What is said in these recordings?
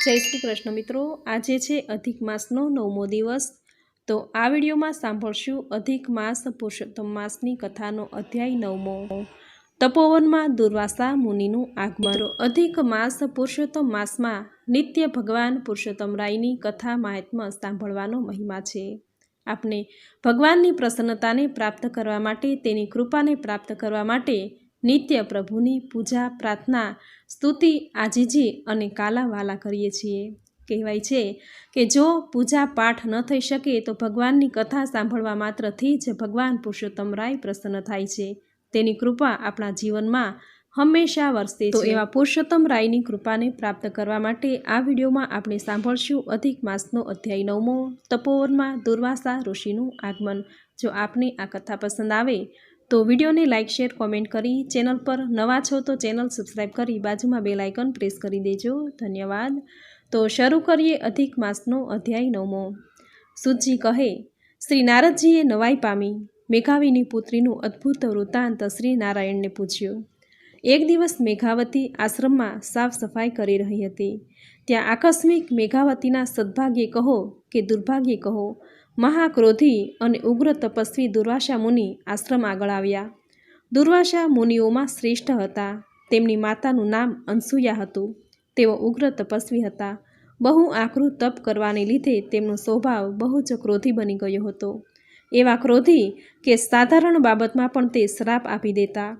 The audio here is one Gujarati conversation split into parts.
જય શ્રી કૃષ્ણ મિત્રો, આજે છે અધિક માસનો 9મો દિવસ। તો આ વિડીયોમાં સાંભળશું અધિક માસ પુરુષોત્તમ માસની કથાનો અધ્યાય 9મો। તપોવનમાં દુર્વાસા મુનિનું આગમન। અધિક માસ પુરુષોત્તમ માસમાં નિત્ય ભગવાન પુરુષોત્તમ રાયની કથા મહાત્મ્ય સાંભળવાનો મહિમા છે। આપણે ભગવાનની પ્રસન્નતાને પ્રાપ્ત કરવા માટે, તેની કૃપાને પ્રાપ્ત કરવા માટે નિત્ય પ્રભુની પૂજા, પ્રાર્થના, સ્તુતિ, આજીજી અને કાલાવાલા કરીએ છીએ। કહેવાય છે કે જો પૂજા પાઠ ન થઈ શકે તો ભગવાનની કથા સાંભળવા માત્રથી જ ભગવાન પુરુષોત્તમ રાય પ્રસન્ન થાય છે। તેની કૃપા આપણા જીવનમાં હંમેશા વરસે છે। તો એવા પુરુષોત્તમ રાયની કૃપાને પ્રાપ્ત કરવા માટે આ વિડીયોમાં આપણે સાંભળશું અધિક માસનો અધ્યાય 9મો, તપોવનમાં દુર્વાસા ઋષિનું આગમન। જો આપને આ કથા પસંદ આવે તો વિડીયોને લાઇક, શેર, કોમેન્ટ કરી, ચેનલ પર નવા છો તો ચેનલ સબસ્ક્રાઈબ કરી બાજુમાં બેલ આઇકન પ્રેસ કરી દેજો। ધન્યવાદ। તો શરૂ કરીએ અધિક માસનો અધ્યાય 9મો। સુતજી કહે, શ્રી નારદજીએ નવાઈ પામી મેઘાવીની પુત્રીનું અદ્ભુત વૃત્તાંત શ્રી નારાયણને પૂછ્યું। એક દિવસ મેઘાવતી આશ્રમમાં સાફ સફાઈ કરી રહી હતી। ત્યાં આકસ્મિક મેઘાવતીના સદભાગ્યે કહો કે દુર્ભાગ્યે કહો, મહાક્રોધી અને ઉગ્ર તપસ્વી દુર્વાસા મુનિ આશ્રમ આગળ આવ્યા। દુર્વાસા મુનિઓમાં શ્રેષ્ઠ હતા। તેમની માતાનું નામ અનસૂયા હતું। તેઓ ઉગ્ર તપસ્વી હતા। બહુ આકરું તપ કરવાને લીધે તેમનો સ્વભાવ બહુ જ ક્રોધી બની ગયો હતો। એવા ક્રોધી કે સાધારણ બાબતમાં પણ તે શ્રાપ આપી દેતા।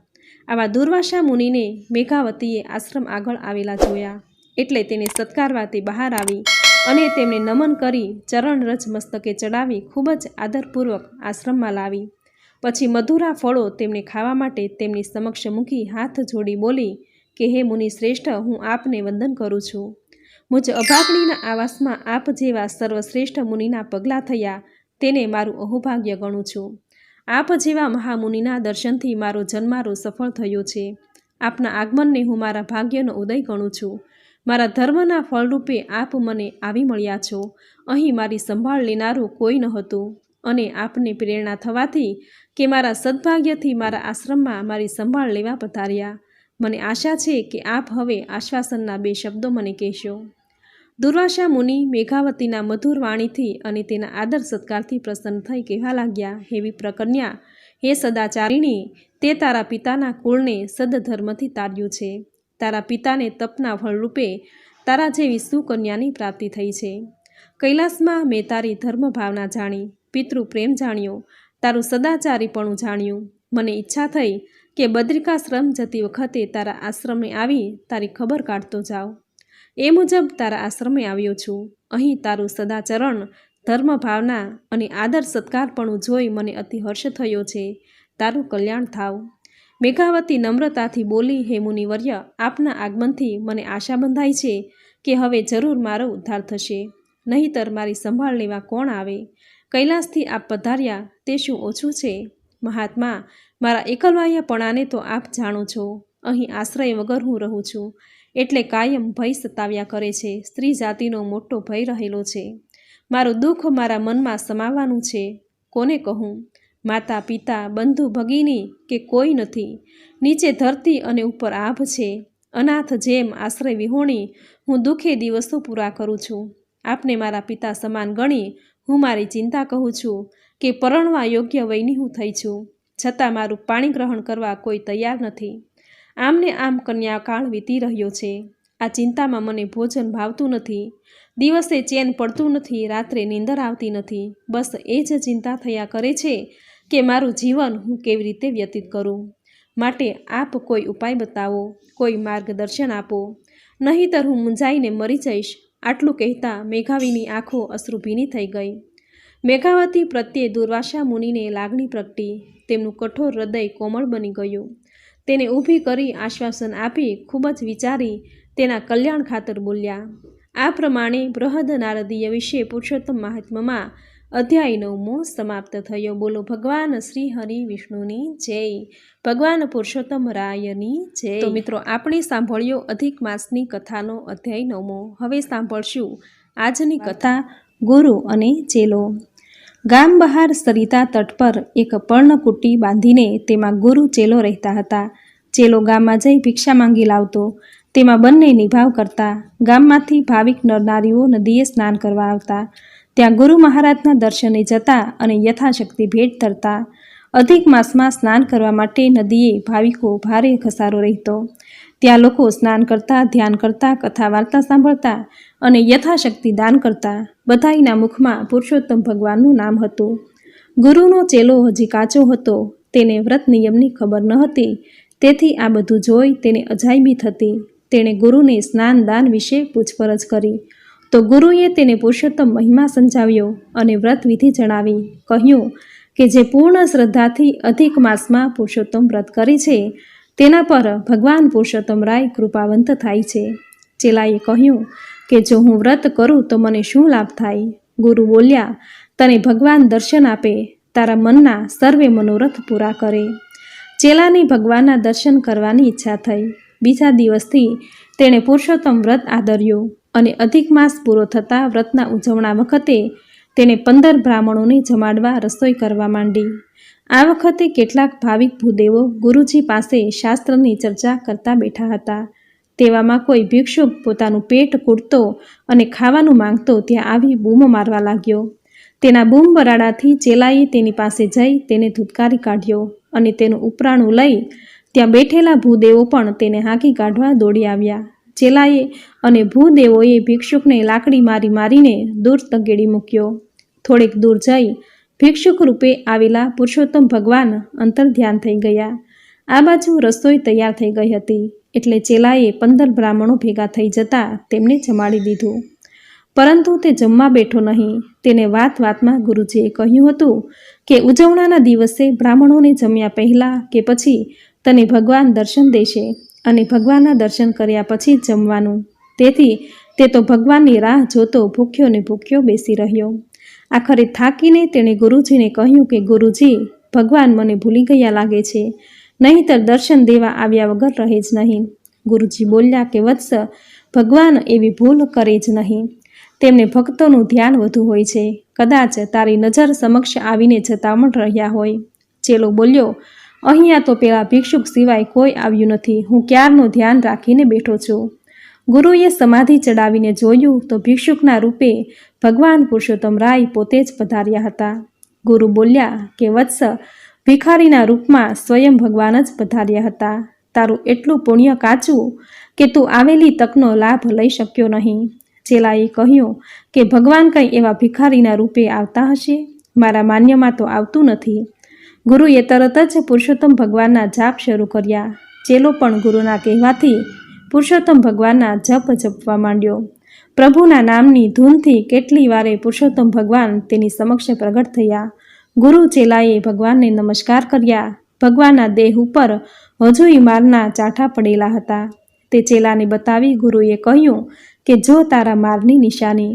આવા દુર્વાસા મુનિને મેઘાવતીએ આશ્રમ આગળ આવેલા જોયા એટલે તેને સત્કારવા તે બહાર આવી અને તેમને નમન કરી ચરણરજ મસ્તકે ચડાવી ખૂબ જ આદરપૂર્વક આશ્રમમાં લાવી। પછી મધુરા ફળો તેમને ખાવા માટે તેમની સમક્ષ મૂકી હાથ જોડી બોલી કે હે મુનિ શ્રેષ્ઠ, હું આપને વંદન કરું છું। મુજ અભાગણીના આવાસમાં આપ જેવા સર્વશ્રેષ્ઠ મુનિના પગલાં થયા તેને મારું અહોભાગ્ય ગણું છું। આપ જેવા મહામુનિના દર્શનથી મારો જન્મારો સફળ થયો છે। આપના આગમનને હું મારા ભાગ્યનો ઉદય ગણું છું। મારા ધર્મના ફળરૂપે આપ મને આવી મળ્યા છો। અહીં મારી સંભાળ લેનારું કોઈ ન હતું અને આપને પ્રેરણા થવાથી કે મારા સદભાગ્યથી મારા આશ્રમમાં મારી સંભાળ લેવા પધાર્યા। મને આશા છે કે આપ હવે આશ્વાસનના 2 શબ્દો મને કહેશો। દુર્વાસા મુનિ મેઘાવતીના મધુર વાણીથી અને તેના આદર સત્કારથી પ્રસન્ન થઈ કહેવા લાગ્યા, હે વિપ્રકન્યા, હે સદાચારિણી, તે તારા પિતાના કુળને સદધર્મથી તાર્યું છે। તારા પિતાને તપના ફળરૂપે તારા જેવી સુકન્યાની પ્રાપ્તિ થઈ છે। કૈલાસમાં મેં તારી ધર્મ ભાવના જાણી, પિતૃ પ્રેમ જાણ્યો, તારું સદાચારીપણું જાણ્યું। મને ઈચ્છા થઈ કે બદ્રિકાશ્રમ જતી વખતે તારા આશ્રમે આવી તારી ખબર કાઢતો જાઉં। એ મુજબ તારા આશ્રમે આવ્યો છું। અહીં તારું સદાચરણ, ધર્મ ભાવના અને આદર સત્કારપણું જોઈ મને અતિ હર્ષ થયો છે। તારું કલ્યાણ થાવ। મેઘાવતી નમ્રતાથી બોલી, હે મુનિવર્ય, આપના આગમનથી મને આશા બંધાઈ છે કે હવે જરૂર મારો ઉદ્ધાર થશે, નહીંતર મારી સંભાળ લેવા કોણ આવે? કૈલાસથી આપ પધાર્યા તે શું ઓછું છે? મહાત્મા, મારા એકલવાયાપણાને તો આપ જાણો છો। અહીં આશ્રય વગર હું રહું છું એટલે કાયમ ભય સતાવ્યા કરે છે। સ્ત્રી જાતિનો મોટો ભય રહેલો છે। મારું દુઃખ મારા મનમાં સમાવવાનું છે, કોને કહું? માતા, પિતા, બંધુ, ભગિની કે કોઈ નથી। નીચે ધરતી અને ઉપર આભ છે। અનાથ જેમ આશ્રય વિહોણી હું દુઃખે દિવસો પૂરા કરું છું। આપને મારા પિતા સમાન ગણી હું મારી ચિંતા કહું છું કે પરણવા યોગ્ય વયની હું થઈ છું, છતાં મારું પાણી ગ્રહણ કરવા કોઈ તૈયાર નથી। આમને આમ કન્યાકાળ વીતી રહ્યો છે। આ ચિંતામાં મને ભોજન ભાવતું નથી, દિવસે ચેન પડતું નથી, રાત્રે નીંદર આવતી નથી। બસ એ જ ચિંતા થયા કરે છે કે મારું જીવન હું કેવી રીતે વ્યતીત કરું। માટે આપ કોઈ ઉપાય બતાવો, કોઈ માર્ગદર્શન આપો, નહીંતર હું મૂંઝાઈને મરી જઈશ। આટલું કહેતા મેઘાવીની આંખો અશ્રુભીની થઈ ગઈ। મેઘાવતી પ્રત્યે દુર્વાસા મુનિને લાગણી પ્રગટી। તેમનું કઠોર હૃદય કોમળ બની ગયું। તેને ઊભી કરી આશ્વાસન આપી ખૂબ જ વિચારી તેના કલ્યાણ ખાતર બોલ્યા। આ પ્રમાણે બૃહદ નારદીય વિશે પુરુષોત્તમ મહાત્મ્યમાં અધ્યાય 9મો સમાપ્ત થયો। બોલો ભગવાન શ્રી હરિ વિષ્ણુની જય, ભગવાન પુરુષોત્તમ રાયની જય। તો મિત્રો, આપણે સાંભળ્યો અધિક માસની કથાનો અધ્યાય 9મો। હવે સાંભળશું આજની કથા, ગુરુ અને ચેલો। ગામ બહાર સરિતા તટ પર એક પર્ણકુટી બાંધીને તેમાં ગુરુ ચેલો રહેતા હતા। ચેલો ગામમાં જઈ ભિક્ષા માંગી લાવતો। તેમાં બંને નિભાવ કરતા. ગામમાંથી ભાવિક નરનારીઓ નદીએ સ્નાન કરવા આવતા. ત્યાં ગુરુ મહારાજના દર્શને જતા અને યથાશક્તિ ભેટ ધરતા. અધિક માસમાં સ્નાન કરવા માટે નદીએ ભાવિકો ભારે ઘસારો રહેતો. ત્યાં લોકો સ્નાન કરતા, ધ્યાન કરતા, કથા વાર્તા સાંભળતા અને યથાશક્તિ દાન કરતા. બધાઈના મુખમાં પુરુષોત્તમ ભગવાનનું નામ હતું. ગુરુનો ચેલો હજી કાચો હતો. તેને વ્રત નિયમની ખબર ન હતી. તેથી આ બધું જોઈ તેને અજાયબી થતી. તેણે ગુરુને સ્નાન દાન વિશે પૂછપરછ કરી તો ગુરુએ તેને પુરુષોત્તમ મહિમા સમજાવ્યો અને વ્રત વિધિ જણાવી. કહ્યું કે જે પૂર્ણ શ્રદ્ધાથી અધિક માસમાં પુરુષોત્તમ વ્રત કરે છે તેના પર ભગવાન પુરુષોત્તમ રાય કૃપાવંત થાય છે. ચેલાએ કહ્યું કે જો હું વ્રત કરું તો મને શું લાભ થાય? ગુરુ બોલ્યા, તને ભગવાન દર્શન આપે, તારા મનના સર્વે મનોરથ પૂરા કરે. ચેલાને ભગવાનના દર્શન કરવાની ઈચ્છા થઈ. બીજા દિવસથી તેણે પુરુષોત્તમ વ્રત આદર્યું અને અધિક માસ પૂરો થતાં વ્રતના ઉજવણા વખતે તેણે 15 બ્રાહ્મણોને જમાડવા રસોઈ કરવા માંડી. આ વખતે કેટલાક ભાવિક ભૂદેવો ગુરુજી પાસે શાસ્ત્રની ચર્ચા કરતા બેઠા હતા. તેવામાં કોઈ ભિક્ષુક પોતાનું પેટ કૂટતો અને ખાવાનું માંગતો ત્યાં આવી બૂમ મારવા લાગ્યો. તેના બૂમ બરાડાથી ચેલાએ તેની પાસે જઈ તેને ધૂતકારી કાઢ્યો અને તેનું ઉપરાણું લઈ ત્યાં બેઠેલા ભૂદેવો પણ તેને હાંકી કાઢવા દોડી આવ્યા. ચેલાએ અને ભૂદેવોએ ભિક્ષુકને લાકડી મારી મારીને દૂર તગેડી મૂક્યો. થોડેક દૂર જઈ ભિક્ષુક રૂપે આવેલા પુરુષોત્તમ ભગવાન અંતર્ધ્યાન થઈ ગયા. આ બાજુ રસોઈ તૈયાર થઈ ગઈ હતી એટલે ચેલાએ 15 બ્રાહ્મણો ભેગા થઈ જતા તેમને જમાડી દીધું. પરંતુ તે જમવા બેઠો નહીં. તેને વાત વાતમાં ગુરુજીએ કહ્યું હતું કે ઉજવણાના દિવસે બ્રાહ્મણોને જમ્યા પહેલાં કે પછી તને ભગવાન દર્શન દેશે અને ભગવાનના દર્શન કર્યા પછી જ જમવાનું. તેથી તે તો ભગવાનની રાહ જોતો ભૂખ્યો ને ભૂખ્યો બેસી રહ્યો. આખરે થાકીને તેણે ગુરુજીને કહ્યું કે ગુરુજી, ભગવાન મને ભૂલી ગયા લાગે છે, નહીંતર દર્શન દેવા આવ્યા વગર રહે જ નહીં. ગુરુજી બોલ્યા કે વત્સ, ભગવાન એવી ભૂલ કરે જ નહીં. તેમને ભક્તોનું ધ્યાન વધુ હોય છે. કદાચ તારી નજર સમક્ષ આવીને જતા પણ રહ્યા હોય. ચેલો બોલ્યો, અહીંયા તો પેલા ભિક્ષુક સિવાય કોઈ આવ્યું નથી. હું ક્યારનું ધ્યાન રાખીને બેઠો છું. ગુરુએ સમાધિ ચડાવીને જોયું તો ભિક્ષુકના રૂપે ભગવાન પુરુષોત્તમ રાય પોતે જ પધાર્યા હતા. ગુરુ બોલ્યા કે વત્સ, ભિખારીના રૂપમાં સ્વયં ભગવાન જ પધાર્યા હતા. તારું એટલું પુણ્ય કાચું કે તું આવેલી તકનો લાભ લઈ શક્યો નહીં. ચેલાએ કહ્યું કે ભગવાન કંઈ એવા ભિખારીના રૂપે આવતા હશે? મારા માન્યમાં તો આવતું નથી. ગુરુએ તરત જ પુરુષોત્તમ ભગવાનના જાપ શરૂ કર્યા. ચેલો પણ ગુરુના કહેવાથી પુરુષોત્તમ ભગવાનના જપ જપવા માંડ્યો. પ્રભુના નામની ધૂનથી કેટલી વારે પુરુષોત્તમ ભગવાન તેની સમક્ષ પ્રગટ થયા. ગુરુ ચેલાએ ભગવાનને નમસ્કાર કર્યા. ભગવાનના દેહ ઉપર હજુય મારના ચાઠા પડેલા હતા. તે ચેલાને બતાવી ગુરુએ કહ્યું કે જો તારા મારની નિશાની.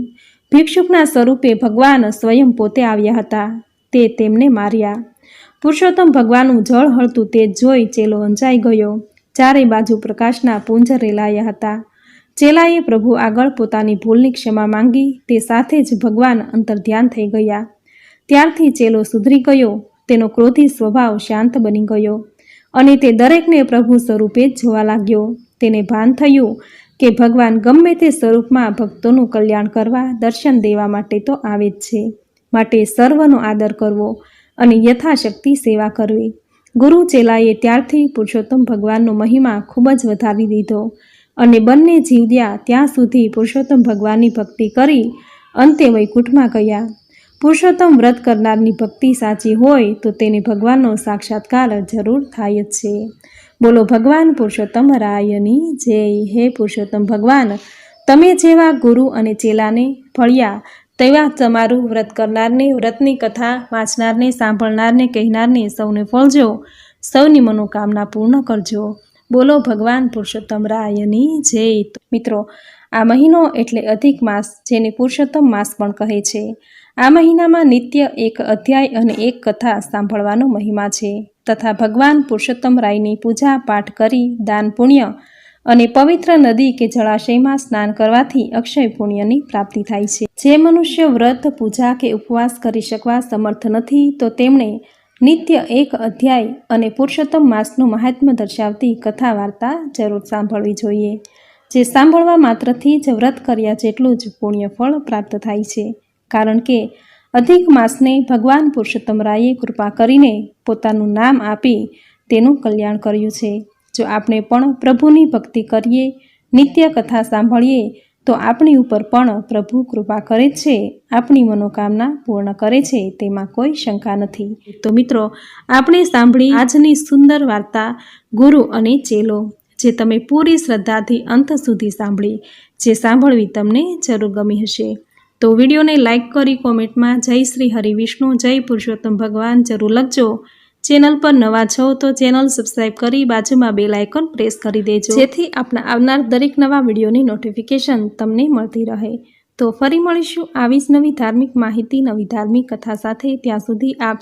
ભિક્ષુકના સ્વરૂપે ભગવાન સ્વયં પોતે આવ્યા હતા. તે તેમને માર્યા. પુરુષોત્તમ ભગવાનનું જળ હળતું તેજ જોઈ ચેલો અંજાઈ ગયો. ચારે બાજુ પ્રકાશના પુંજ રેલાયા હતા. ચેલાએ પ્રભુ આગળ પોતાની ભૂલની ક્ષમા માંગી. તે સાથે જ ભગવાન અંતર્ધ્યાન થઈ ગયા. ત્યારથી ચેલો સુધરી ગયો. તેનો ક્રોધી સ્વભાવ શાંત બની ગયો અને તે દરેકને પ્રભુ સ્વરૂપે જ જોવા લાગ્યો. તેને ભાન થયું કે ભગવાન ગમે તે સ્વરૂપમાં ભક્તોનું કલ્યાણ કરવા, દર્શન દેવા માટે તો આવે જ છે. માટે સર્વનો આદર કરવો અને યથાશક્તિ સેવા કરવી. ગુરુ ચેલાએ ત્યારથી પુરુષોત્તમ ભગવાનનો મહિમા ખૂબ જ વધારી દીધો અને બંને જીવ્યા ત્યાં સુધી પુરુષોત્તમ ભગવાનની ભક્તિ કરી અંતે વૈકુંઠમાં ગયા. પુરુષોત્તમ વ્રત કરનારની ભક્તિ સાચી હોય તો તેને ભગવાનનો સાક્ષાત્કાર જરૂર થાય જ છે. બોલો ભગવાન પુરુષોત્તમ રાયની જય. હે પુરુષોત્તમ ભગવાન, તમે જેવા ગુરુ અને ચેલાને ફળ્યા તેવા તમારું વ્રત કરનારને, વ્રતની કથા વાંચનારને, સાંભળનારને, કહેનારને સૌને ફળજો. સૌની મનોકામના પૂર્ણ કરજો. બોલો ભગવાન પુરુષોત્તમ રાયની જય. મિત્રો, આ મહિનો એટલે અધિક માસ, જેને પુરુષોત્તમ માસ પણ કહે છે. આ મહિનામાં નિત્ય એક અધ્યાય અને એક કથા સાંભળવાનો મહિમા છે તથા ભગવાન પુરુષોત્તમ રાયની પૂજા પાઠ કરી દાન પુણ્ય અને પવિત્ર નદી કે જળાશયમાં સ્નાન કરવાથી અક્ષય પુણ્યની પ્રાપ્તિ થાય છે. જે મનુષ્ય વ્રત, પૂજા કે ઉપવાસ કરી શકવા સમર્થ નથી તો તેમણે નિત્ય એક અધ્યાય અને પુરુષોત્તમ માસનું મહાત્મ્ય દર્શાવતી કથા વાર્તા જરૂર સાંભળવી જોઈએ. જે સાંભળવા માત્રથી જ વ્રત કર્યા જેટલું જ પુણ્ય ફળ પ્રાપ્ત થાય છે, કારણ કે અધિક માસને ભગવાન પુરુષોત્તમ રાયે કૃપા કરીને પોતાનું નામ આપી તેનું કલ્યાણ કર્યું છે. જો આપણે પણ પ્રભુની ભક્તિ કરીએ, નિત્ય કથા સાંભળીએ તો આપણી ઉપર પણ પ્રભુ કૃપા કરે છે, આપણી મનોકામના પૂર્ણ કરે છે, તેમાં કોઈ શંકા નથી. તો મિત્રો, આપણે સાંભળી આજની સુંદર વાર્તા ગુરુ અને ચેલો, જે તમે પૂરી શ્રદ્ધાથી અંત સુધી સાંભળી, જે સાંભળવી તમને જરૂર ગમી હશે. તો વિડીયોને લાઇક કરી કોમેન્ટમાં જય શ્રી હરિવિષ્ણુ, જય પુરુષોત્તમ ભગવાન જરૂર લખજો. ચેનલ પર નવા છો તો ચેનલ સબસ્ક્રાઈબ કરી બાજુમાં બેલ આઇકોન પ્રેસ કરી દેજો, જેથી આપણા આવનાર દરેક નવા વિડીયોની નોટિફિકેશન તમને મળતી રહે. તો ફરી મળીશું આવી જ નવી ધાર્મિક માહિતી, નવી ધાર્મિક કથા સાથે. ત્યાં સુધી આપ